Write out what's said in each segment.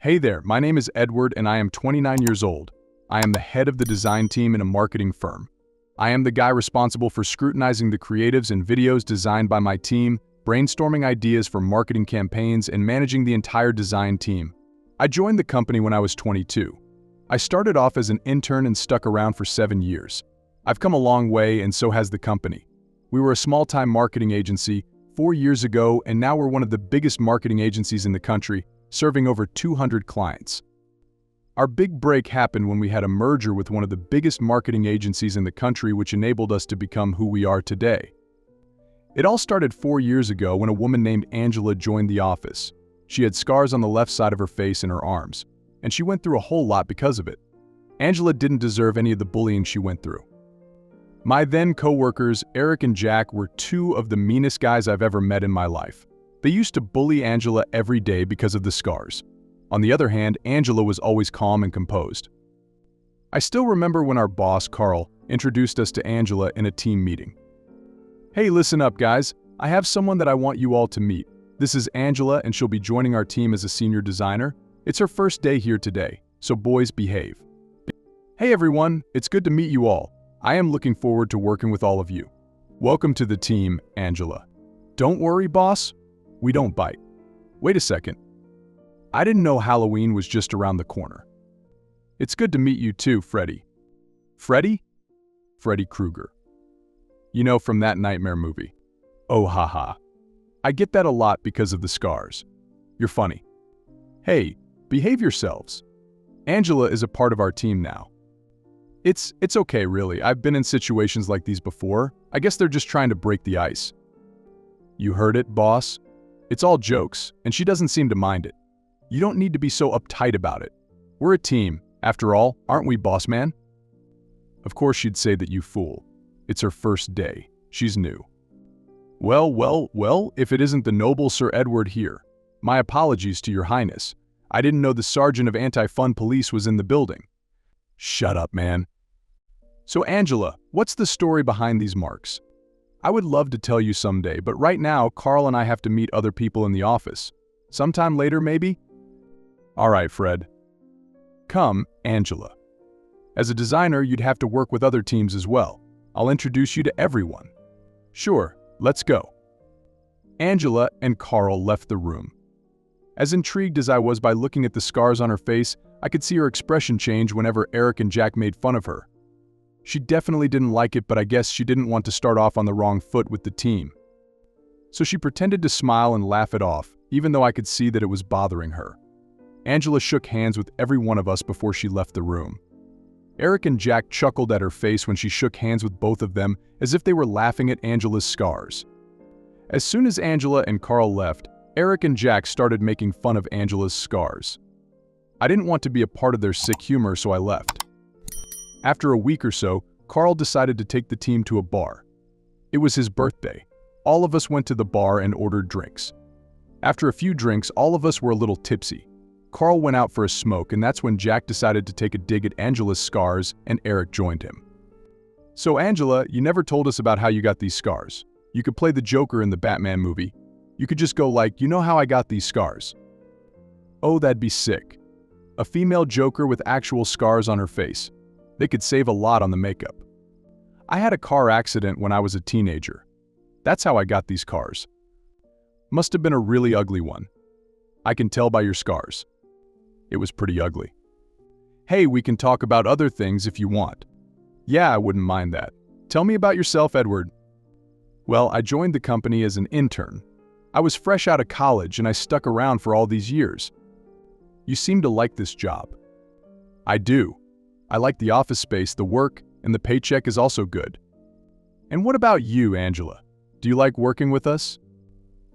Hey there, my name is Edward and I am 29 years old. I am the head of the design team in a marketing firm. I am the guy responsible for scrutinizing the creatives and videos designed by my team, brainstorming ideas for marketing campaigns, and managing the entire design team. I joined the company when I was 22. I started off as an intern and stuck around for 7 years. I've come a long way and so has the company. We were a small-time marketing agency 4 years ago and now we're one of the biggest marketing agencies in the country, serving over 200 clients. Our big break happened when we had a merger with one of the biggest marketing agencies in the country, which enabled us to become who we are today. It all started 4 years ago when a woman named Angela joined the office. She had scars on the left side of her face and her arms, and she went through a whole lot because of it. Angela didn't deserve any of the bullying she went through. My then co-workers, Eric and Jack, were two of the meanest guys I've ever met in my life. They used to bully Angela every day because of the scars. On the other hand, Angela was always calm and composed. I still remember when our boss, Carl, introduced us to Angela in a team meeting. "Hey, listen up, guys. I have someone that I want you all to meet. This is Angela and she'll be joining our team as a senior designer. It's her first day here today, so boys, behave." "Hey everyone, it's good to meet you all. I am looking forward to working with all of you. Welcome to the team, Angela." "Don't worry, boss. We don't bite." "Wait a second. I didn't know Halloween was just around the corner." "It's good to meet you too, Freddy." "Freddy?" "Freddy Krueger. You know, from that Nightmare movie." "Oh, haha. I get that a lot because of the scars. You're funny." "Hey, behave yourselves. Angela is a part of our team now." It's okay, really. I've been in situations like these before. I guess they're just trying to break the ice." "You heard it, boss. It's all jokes, and she doesn't seem to mind it. You don't need to be so uptight about it. We're a team, after all, aren't we, boss man?" Of course she'd say that, you fool. It's her first day. She's new. Well, if it isn't the noble Sir Edward here. My apologies to your highness. I didn't know the sergeant of anti-fun police was in the building." "Shut up, man." "So Angela, what's the story behind these marks?" "I would love to tell you someday, but right now Carl and I have to meet other people in the office. Sometime later, maybe?" "All right, Fred." "Come, Angela. As a designer, you'd have to work with other teams as well. I'll introduce you to everyone." "Sure, let's go." Angela and Carl left the room. As intrigued as I was by looking at the scars on her face, I could see her expression change whenever Eric and Jack made fun of her. She definitely didn't like it, but I guess she didn't want to start off on the wrong foot with the team. So she pretended to smile and laugh it off, even though I could see that it was bothering her. Angela shook hands with every one of us before she left the room. Eric and Jack chuckled at her face when she shook hands with both of them, as if they were laughing at Angela's scars. As soon as Angela and Carl left, Eric and Jack started making fun of Angela's scars. I didn't want to be a part of their sick humor, so I left. After a week or so, Carl decided to take the team to a bar. It was his birthday. All of us went to the bar and ordered drinks. After a few drinks, all of us were a little tipsy. Carl went out for a smoke, and that's when Jack decided to take a dig at Angela's scars, and Eric joined him. "So Angela, you never told us about how you got these scars. You could play the Joker in the Batman movie. You could just go like, you know how I got these scars." "Oh, that'd be sick. A female Joker with actual scars on her face. They could save a lot on the makeup." "I had a car accident when I was a teenager. That's how I got these scars." "Must have been a really ugly one. I can tell by your scars." "It was pretty ugly." "Hey, we can talk about other things if you want." "Yeah, I wouldn't mind that. Tell me about yourself, Edward." "Well, I joined the company as an intern. I was fresh out of college and I stuck around for all these years." "You seem to like this job." "I do. I like the office space, the work, and the paycheck is also good." "And what about you, Angela? Do you like working with us?"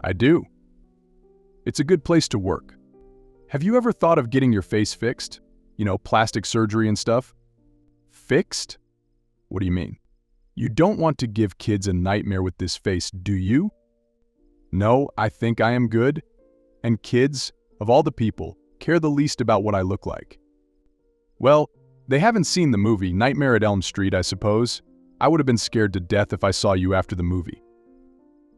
"I do. It's a good place to work." "Have you ever thought of getting your face fixed? You know, plastic surgery and stuff?" "Fixed? What do you mean? You don't want to give kids a nightmare with this face, do you?" "No, I think I am good. And kids, of all the people, care the least about what I look like." "Well, they haven't seen the movie Nightmare at Elm Street, I suppose. I would have been scared to death if I saw you after the movie."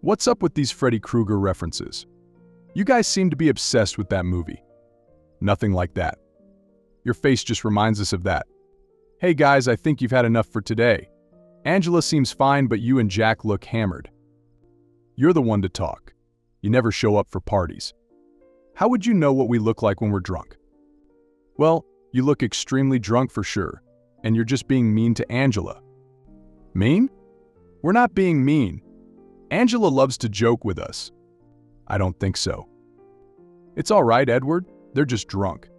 "What's up with these Freddy Krueger references? You guys seem to be obsessed with that movie." Nothing like that. Your face just reminds us of that. Hey guys, I think you've had enough for today. Angela seems fine, but you and Jack look hammered. You're the one to talk. You never show up for parties. How would you know what we look like when we're drunk? Well, you look extremely drunk for sure, and you're just being mean to Angela. Mean? We're not being mean. Angela loves to joke with us. I don't think so. It's all right, Edward. They're just drunk.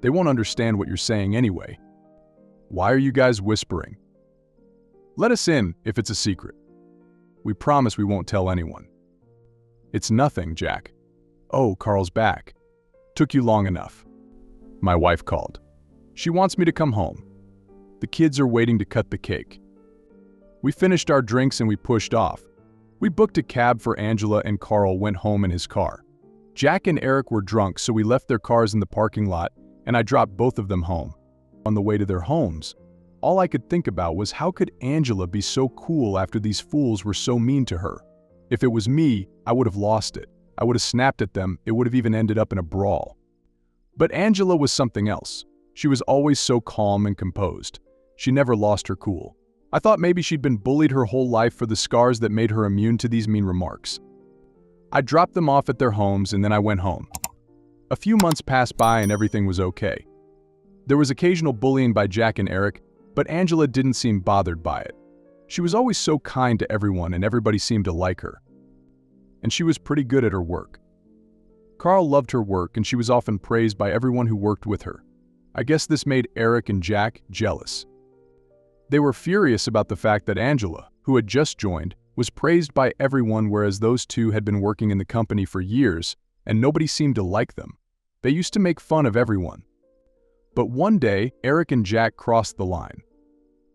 They won't understand what you're saying anyway. Why are you guys whispering? Let us in if it's a secret. We promise we won't tell anyone. It's nothing, Jack. Oh, Carl's back. Took you long enough. My wife called. She wants me to come home. The kids are waiting to cut the cake. We finished our drinks and we pushed off. We booked a cab for Angela and Carl went home in his car. Jack and Eric were drunk, so we left their cars in the parking lot and I dropped both of them home. On the way to their homes, all I could think about was how could Angela be so cool after these fools were so mean to her? If it was me, I would have lost it. I would have snapped at them. It would have even ended up in a brawl. But Angela was something else. She was always so calm and composed. She never lost her cool. I thought maybe she'd been bullied her whole life for the scars that made her immune to these mean remarks. I dropped them off at their homes and then I went home. A few months passed by and everything was okay. There was occasional bullying by Jack and Eric, but Angela didn't seem bothered by it. She was always so kind to everyone and everybody seemed to like her. And she was pretty good at her work. Carl loved her work and she was often praised by everyone who worked with her. I guess this made Eric and Jack jealous. They were furious about the fact that Angela, who had just joined, was praised by everyone, whereas those two had been working in the company for years and nobody seemed to like them. They used to make fun of everyone. But one day, Eric and Jack crossed the line.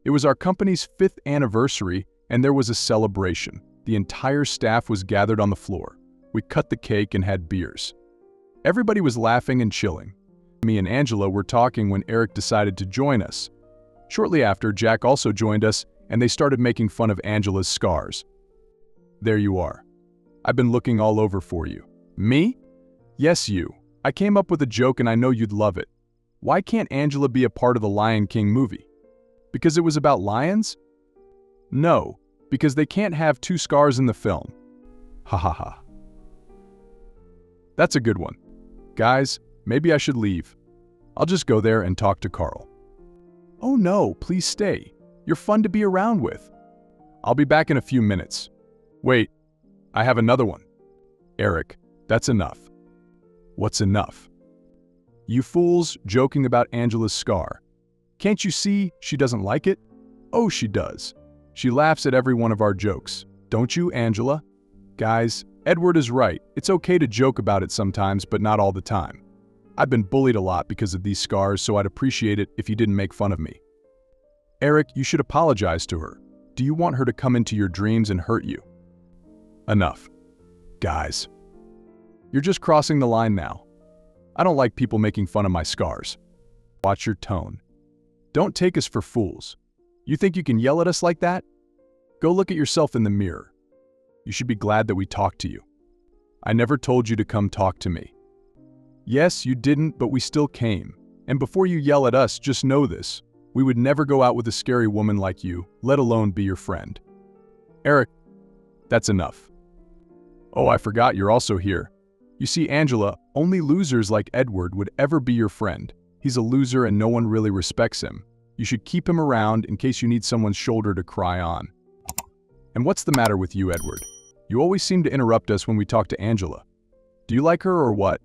It was our company's 5th anniversary and there was a celebration. The entire staff was gathered on the floor. We cut the cake and had beers. Everybody was laughing and chilling. Me and Angela were talking when Eric decided to join us. Shortly after, Jack also joined us and they started making fun of Angela's scars. There you are. I've been looking all over for you. Me? Yes, you. I came up with a joke and I know you'd love it. Why can't Angela be a part of the Lion King movie? Because it was about lions? No, because they can't have 2 scars in the film. Ha ha ha. That's a good one. Guys, maybe I should leave. I'll just go there and talk to Carl. Oh no, please stay. You're fun to be around with. I'll be back in a few minutes. Wait, I have another one. Eric, that's enough. What's enough? You fools joking about Angela's scar. Can't you see she doesn't like it? Oh, she does. She laughs at every one of our jokes. Don't you, Angela? Guys, Edward is right. It's okay to joke about it sometimes, but not all the time. I've been bullied a lot because of these scars, so I'd appreciate it if you didn't make fun of me. Eric, you should apologize to her. Do you want her to come into your dreams and hurt you? Enough. Guys, you're just crossing the line now. I don't like people making fun of my scars. Watch your tone. Don't take us for fools. You think you can yell at us like that? Go look at yourself in the mirror. You should be glad that we talked to you. I never told you to come talk to me. Yes, you didn't, but we still came. And before you yell at us, just know this. We would never go out with a scary woman like you, let alone be your friend. Eric, that's enough. Oh, I forgot you're also here. You see, Angela, only losers like Edward would ever be your friend. He's a loser and no one really respects him. You should keep him around in case you need someone's shoulder to cry on. And what's the matter with you, Edward? You always seem to interrupt us when we talk to Angela. Do you like her or what?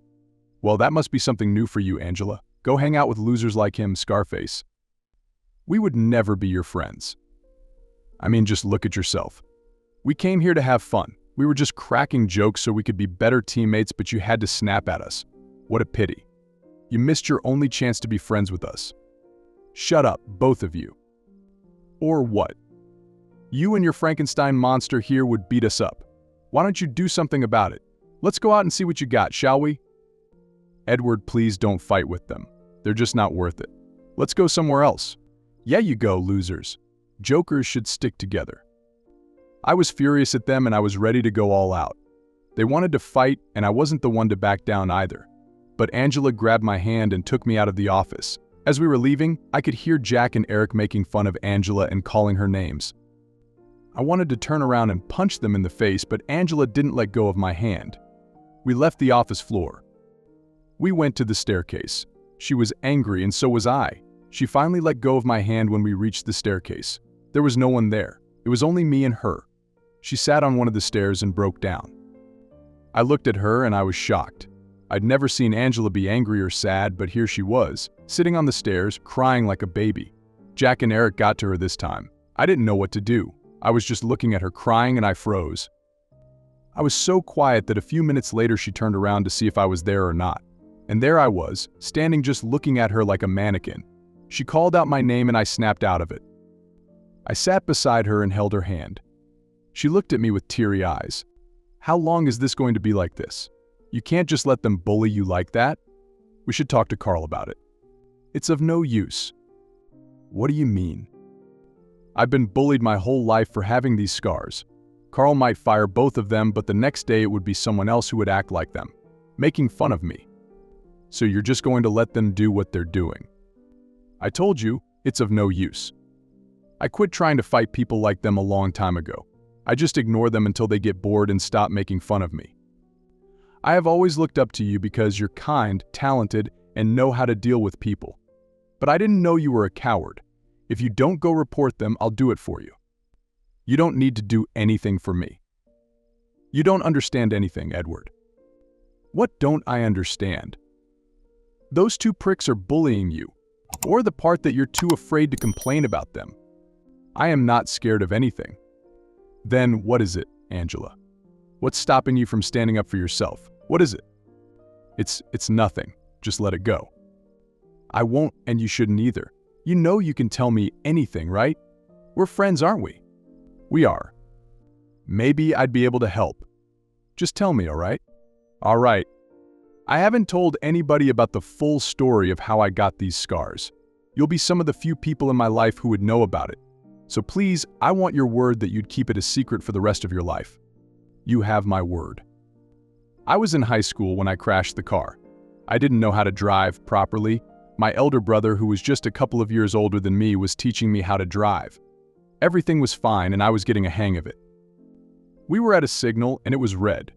Well, that must be something new for you, Angela. Go hang out with losers like him, Scarface. We would never be your friends. I mean, just look at yourself. We came here to have fun. We were just cracking jokes so we could be better teammates, but you had to snap at us. What a pity. You missed your only chance to be friends with us. Shut up, both of you. Or what? You and your Frankenstein monster here would beat us up. Why don't you do something about it? Let's go out and see what you got, shall we? Edward, please don't fight with them. They're just not worth it. Let's go somewhere else. Yeah, you go, losers. Jokers should stick together. I was furious at them and I was ready to go all out. They wanted to fight and I wasn't the one to back down either. but Angela grabbed my hand and took me out of the office. As we were leaving, I could hear Jack and Eric making fun of Angela and calling her names. I wanted to turn around and punch them in the face, but Angela didn't let go of my hand. We left the office floor. We went to the staircase. She was angry and so was I. She finally let go of my hand when we reached the staircase. There was no one there. It was only me and her. She sat on one of the stairs and broke down. I looked at her and I was shocked. I'd never seen Angela be angry or sad, but here she was, sitting on the stairs, crying like a baby. Jack and Eric got to her this time. I didn't know what to do. I was just looking at her crying and I froze. I was so quiet that a few minutes later she turned around to see if I was there or not. And there I was, standing just looking at her like a mannequin. She called out my name and I snapped out of it. I sat beside her and held her hand. She looked at me with teary eyes. How long is this going to be like this? You can't just let them bully you like that. We should talk to Carl about it. It's of no use. What do you mean? I've been bullied my whole life for having these scars. Carl might fire both of them, but the next day it would be someone else who would act like them, making fun of me. So you're just going to let them do what they're doing. I told you, it's of no use. I quit trying to fight people like them a long time ago. I just ignore them until they get bored and stop making fun of me. I have always looked up to you because you're kind, talented, and know how to deal with people. But I didn't know you were a coward. If you don't go report them, I'll do it for you. You don't need to do anything for me. You don't understand anything, Edward. What don't I understand? Those two pricks are bullying you, or the part that you're too afraid to complain about them. I am not scared of anything. Then what is it, Angela? What's stopping you from standing up for yourself? What is it? It's nothing. Just let it go. I won't, and you shouldn't either. You know you can tell me anything, right? We're friends, aren't we? We are. Maybe I'd be able to help. Just tell me, all right? All right. I haven't told anybody about the full story of how I got these scars. You'll be some of the few people in my life who would know about it. So please, I want your word that you'd keep it a secret for the rest of your life. You have my word. I was in high school when I crashed the car. I didn't know how to drive properly. My elder brother, who was just a couple of years older than me, was teaching me how to drive. Everything was fine and I was getting a hang of it. We were at a signal and it was red.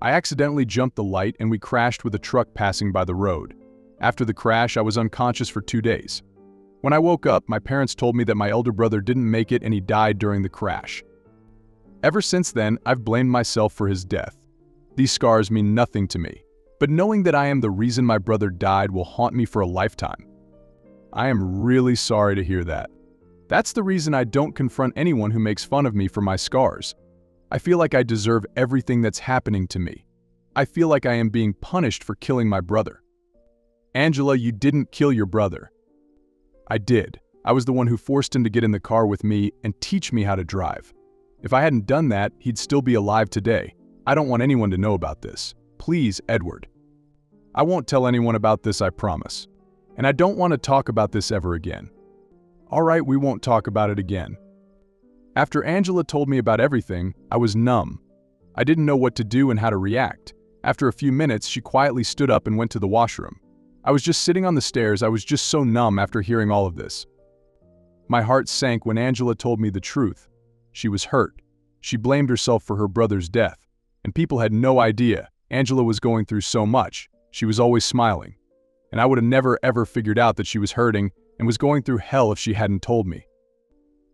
I accidentally jumped the light and we crashed with a truck passing by the road. After the crash, I was unconscious for 2 days. When I woke up, my parents told me that my elder brother didn't make it and he died during the crash. Ever since then, I've blamed myself for his death. These scars mean nothing to me, but knowing that I am the reason my brother died will haunt me for a lifetime. I am really sorry to hear that. That's the reason I don't confront anyone who makes fun of me for my scars. I feel like I deserve everything that's happening to me. I feel like I am being punished for killing my brother. Angela, you didn't kill your brother. I did. I was the one who forced him to get in the car with me and teach me how to drive. If I hadn't done that, he'd still be alive today. I don't want anyone to know about this. Please, Edward. I won't tell anyone about this, I promise. And I don't want to talk about this ever again. All right, we won't talk about it again. After Angela told me about everything, I was numb. I didn't know what to do and how to react. After a few minutes, she quietly stood up and went to the washroom. I was just sitting on the stairs. I was just so numb after hearing all of this. My heart sank when Angela told me the truth. She was hurt. She blamed herself for her brother's death. And people had no idea. Angela was going through so much. She was always smiling. And I would have never ever figured out that she was hurting and was going through hell if she hadn't told me.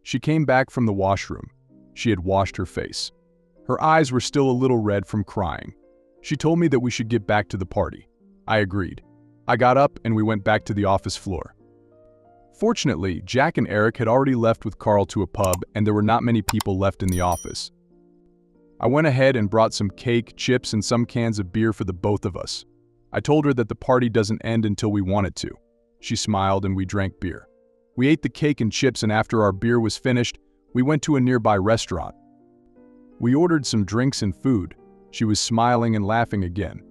She came back from the washroom. She had washed her face. Her eyes were still a little red from crying. She told me that we should get back to the party. I agreed. I got up and we went back to the office floor. Fortunately, Jack and Eric had already left with Carl to a pub and there were not many people left in the office. I went ahead and brought some cake, chips, and some cans of beer for the both of us. I told her that the party doesn't end until we want it to. She smiled and we drank beer. We ate the cake and chips, and after our beer was finished, we went to a nearby restaurant. We ordered some drinks and food. She was smiling and laughing again.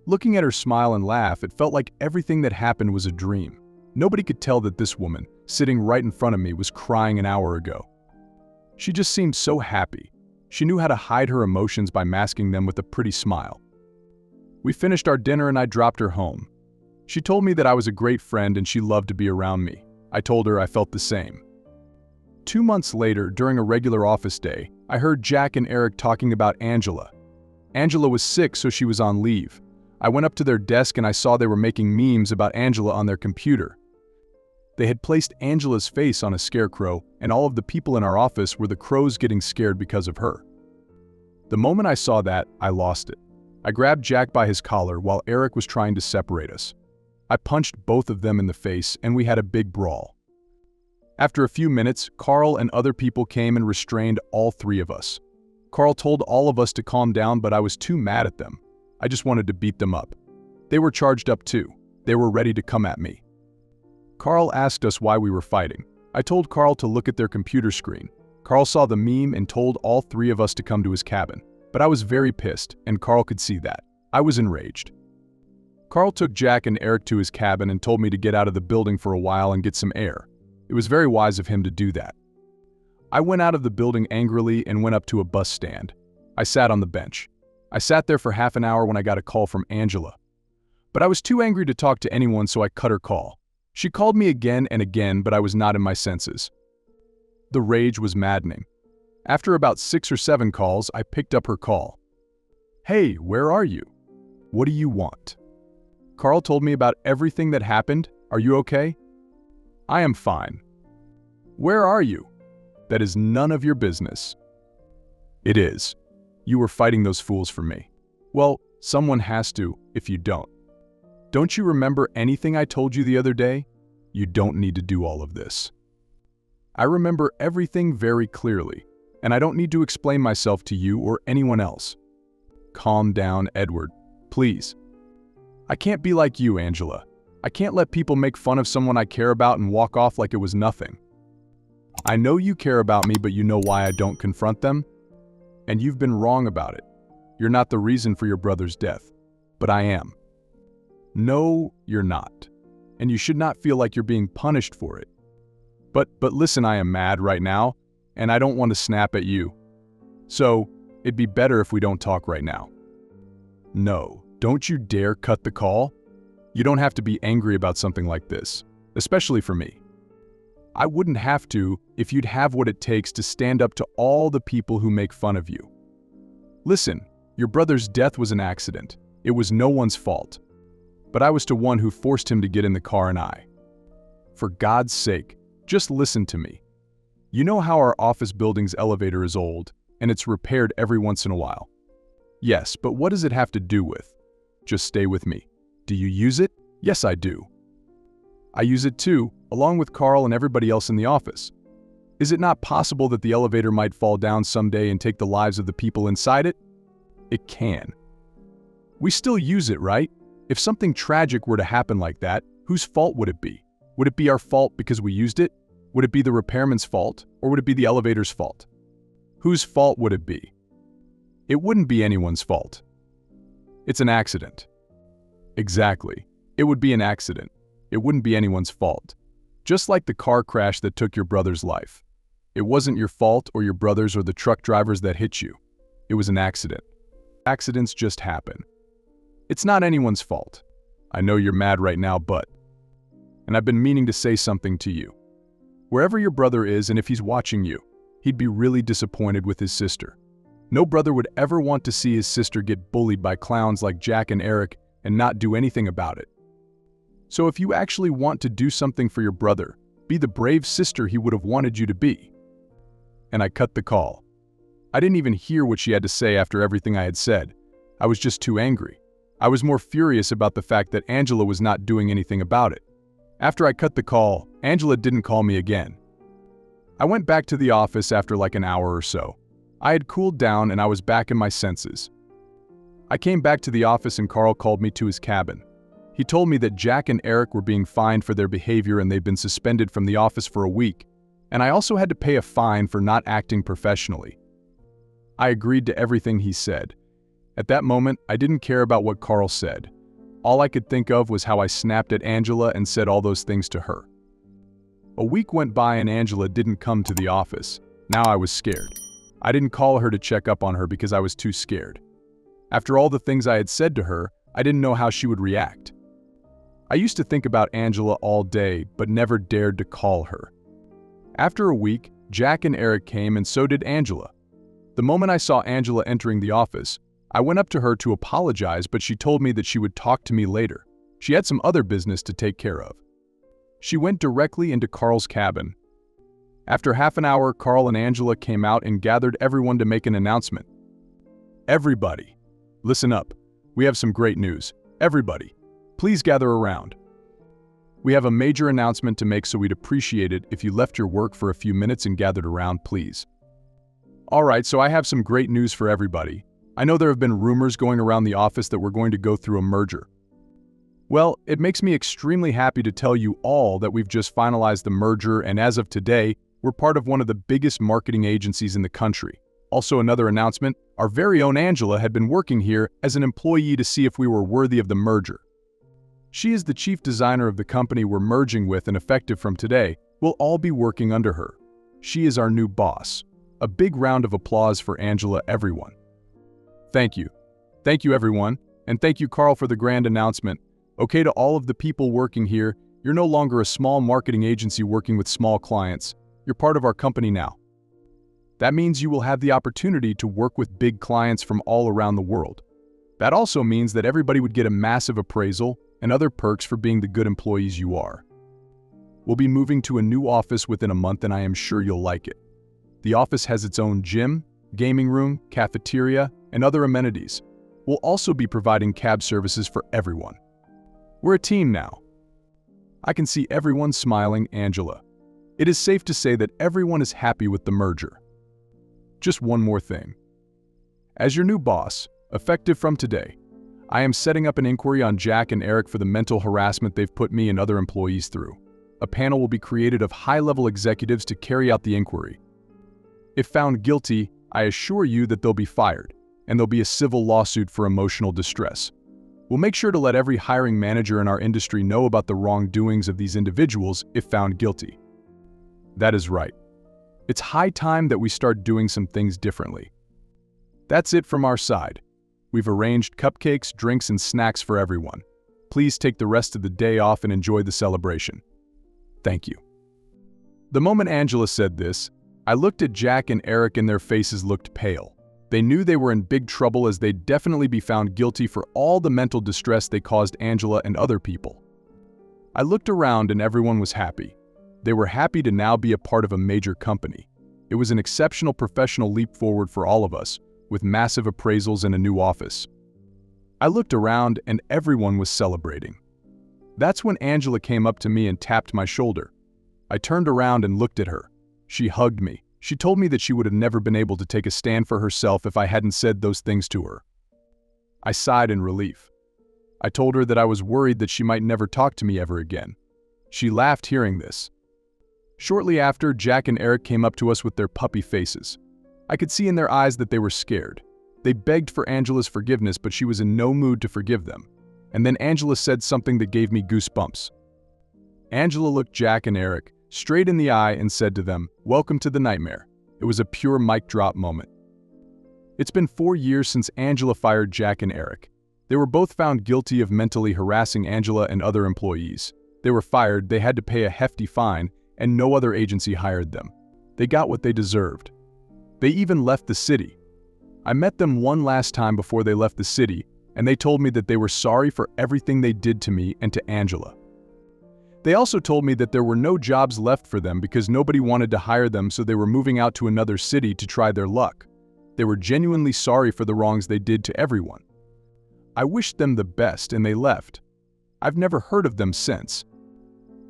Looking at her smile and laugh, it felt like everything that happened was a dream. Nobody could tell that this woman, sitting right in front of me, was crying an hour ago. She just seemed so happy. She knew how to hide her emotions by masking them with a pretty smile. We finished our dinner and I dropped her home. She told me that I was a great friend and she loved to be around me. I told her I felt the same. 2 months later, during a regular office day, I heard Jack and Eric talking about Angela. Angela was sick, so she was on leave. I went up to their desk and I saw they were making memes about Angela on their computer. They had placed Angela's face on a scarecrow, and all of the people in our office were the crows getting scared because of her. The moment I saw that, I lost it. I grabbed Jack by his collar while Eric was trying to separate us. I punched both of them in the face and we had a big brawl. After a few minutes, Carl and other people came and restrained all 3 of us. Carl told all of us to calm down, but I was too mad at them. I just wanted to beat them up. They were charged up too. They were ready to come at me. Carl asked us why we were fighting. I told Carl to look at their computer screen. Carl saw the meme and told all 3 of us to come to his cabin. But I was very pissed, and Carl could see that. I was enraged. Carl took Jack and Eric to his cabin and told me to get out of the building for a while and get some air. It was very wise of him to do that. I went out of the building angrily and went up to a bus stand. I sat on the bench. I sat there for half an hour when I got a call from Angela. But I was too angry to talk to anyone, so I cut her call. She called me again and again, but I was not in my senses. The rage was maddening. After about 6 or 7 calls, I picked up her call. "Hey, where are you? What do you want?" Carl told me about everything that happened. "Are you okay?" "I am fine." "Where are you?" "That is none of your business." "It is. You were fighting those fools for me." "Well, someone has to, if you don't. Don't you remember anything I told you the other day? You don't need to do all of this." I remember everything very clearly, and I don't need to explain myself to you or anyone else. Calm down, Edward, please. I can't be like you, Angela. I can't let people make fun of someone I care about and walk off like it was nothing. I know you care about me, but you know why I don't confront them? And you've been wrong about it. You're not the reason for your brother's death, but I am. No, you're not. And you should not feel like you're being punished for it. But listen, I am mad right now, and I don't want to snap at you. So, it'd be better if we don't talk right now. No, don't you dare cut the call. You don't have to be angry about something like this, especially for me. I wouldn't have to if you'd have what it takes to stand up to all the people who make fun of you. Listen, your brother's death was an accident. It was no one's fault. But I was the one who forced him to get in the car, and for God's sake, just listen to me. You know how our office building's elevator is old, and it's repaired every once in a while? Yes, but what does it have to do with? Just stay with me. Do you use it? Yes, I do. I use it too, along with Carl and everybody else in the office. Is it not possible that the elevator might fall down someday and take the lives of the people inside it? It can. We still use it, right? If something tragic were to happen like that, whose fault would it be? Would it be our fault because we used it? Would it be the repairman's fault, or would it be the elevator's fault? Whose fault would it be? It wouldn't be anyone's fault. It's an accident. Exactly. It would be an accident. It wouldn't be anyone's fault. Just like the car crash that took your brother's life. It wasn't your fault or your brother's or the truck driver's that hit you. It was an accident. Accidents just happen. It's not anyone's fault. I know you're mad right now, and I've been meaning to say something to you. Wherever your brother is, and if he's watching you, he'd be really disappointed with his sister. No brother would ever want to see his sister get bullied by clowns like Jack and Eric and not do anything about it. So if you actually want to do something for your brother, be the brave sister he would have wanted you to be. And I cut the call. I didn't even hear what she had to say after everything I had said. I was just too angry. I was more furious about the fact that Angela was not doing anything about it. After I cut the call, Angela didn't call me again. I went back to the office after like an hour or so. I had cooled down and I was back in my senses. I came back to the office and Carl called me to his cabin. He told me that Jack and Eric were being fined for their behavior and they'd been suspended from the office for a week, and I also had to pay a fine for not acting professionally. I agreed to everything he said. At that moment, I didn't care about what Carl said. All I could think of was how I snapped at Angela and said all those things to her. A week went by and Angela didn't come to the office. Now I was scared. I didn't call her to check up on her because I was too scared. After all the things I had said to her, I didn't know how she would react. I used to think about Angela all day, but never dared to call her. After a week, Jack and Eric came, and so did Angela. The moment I saw Angela entering the office, I went up to her to apologize, but she told me that she would talk to me later. She had some other business to take care of. She went directly into Carl's cabin. After half an hour, Carl and Angela came out and gathered everyone to make an announcement. Everybody, listen up. We have some great news. Everybody, please gather around. We have a major announcement to make, so we'd appreciate it if you left your work for a few minutes and gathered around, please. Alright, so I have some great news for everybody. I know there have been rumors going around the office that we're going to go through a merger. Well, it makes me extremely happy to tell you all that we've just finalized the merger, and as of today, we're part of one of the biggest marketing agencies in the country. Also, another announcement, our very own Angela had been working here as an employee to see if we were worthy of the merger. She is the chief designer of the company we're merging with, and effective from today, we'll all be working under her. She is our new boss. A big round of applause for Angela, everyone. Thank you. Thank you, everyone, and thank you, Carl, for the grand announcement. Okay, to all of the people working here, you're no longer a small marketing agency working with small clients. You're part of our company now. That means you will have the opportunity to work with big clients from all around the world. That also means that everybody would get a massive appraisal and other perks for being the good employees you are. We'll be moving to a new office within a month, and I am sure you'll like it. The office has its own gym, gaming room, cafeteria, and other amenities. We'll also be providing cab services for everyone. We're a team now. I can see everyone smiling, Angela. It is safe to say that everyone is happy with the merger. Just one more thing. As your new boss, effective from today, I am setting up an inquiry on Jack and Eric for the mental harassment they've put me and other employees through. A panel will be created of high-level executives to carry out the inquiry. If found guilty, I assure you that they'll be fired, and there'll be a civil lawsuit for emotional distress. We'll make sure to let every hiring manager in our industry know about the wrongdoings of these individuals if found guilty. That is right. It's high time that we start doing some things differently. That's it from our side. We've arranged cupcakes, drinks, and snacks for everyone. Please take the rest of the day off and enjoy the celebration. Thank you. The moment Angela said this, I looked at Jack and Eric, and their faces looked pale. They knew they were in big trouble, as they'd definitely be found guilty for all the mental distress they caused Angela and other people. I looked around and everyone was happy. They were happy to now be a part of a major company. It was an exceptional professional leap forward for all of us, with massive appraisals and a new office. I looked around and everyone was celebrating. That's when Angela came up to me and tapped my shoulder. I turned around and looked at her. She hugged me. She told me that she would have never been able to take a stand for herself if I hadn't said those things to her. I sighed in relief. I told her that I was worried that she might never talk to me ever again. She laughed hearing this. Shortly after, Jack and Eric came up to us with their puppy faces. I could see in their eyes that they were scared. They begged for Angela's forgiveness, but she was in no mood to forgive them. And then Angela said something that gave me goosebumps. Angela looked Jack and Eric straight in the eye and said to them, "Welcome to the nightmare." It was a pure mic drop moment. It's been 4 years since Angela fired Jack and Eric. They were both found guilty of mentally harassing Angela and other employees. They were fired, they had to pay a hefty fine, and no other agency hired them. They got what they deserved. They even left the city. I met them one last time before they left the city, and they told me that they were sorry for everything they did to me and to Angela. They also told me that there were no jobs left for them because nobody wanted to hire them, so they were moving out to another city to try their luck. They were genuinely sorry for the wrongs they did to everyone. I wished them the best and they left. I've never heard of them since.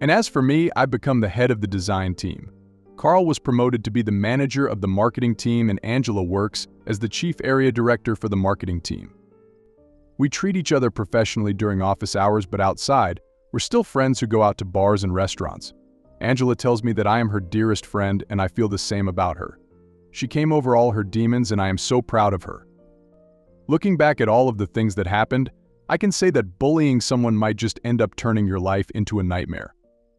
And as for me, I've become the head of the design team. Carl was promoted to be the manager of the marketing team, and Angela works as the chief area director for the marketing team. We treat each other professionally during office hours, but outside, we're still friends who go out to bars and restaurants. Angela tells me that I am her dearest friend, and I feel the same about her. She came over all her demons, and I am so proud of her. Looking back at all of the things that happened, I can say that bullying someone might just end up turning your life into a nightmare.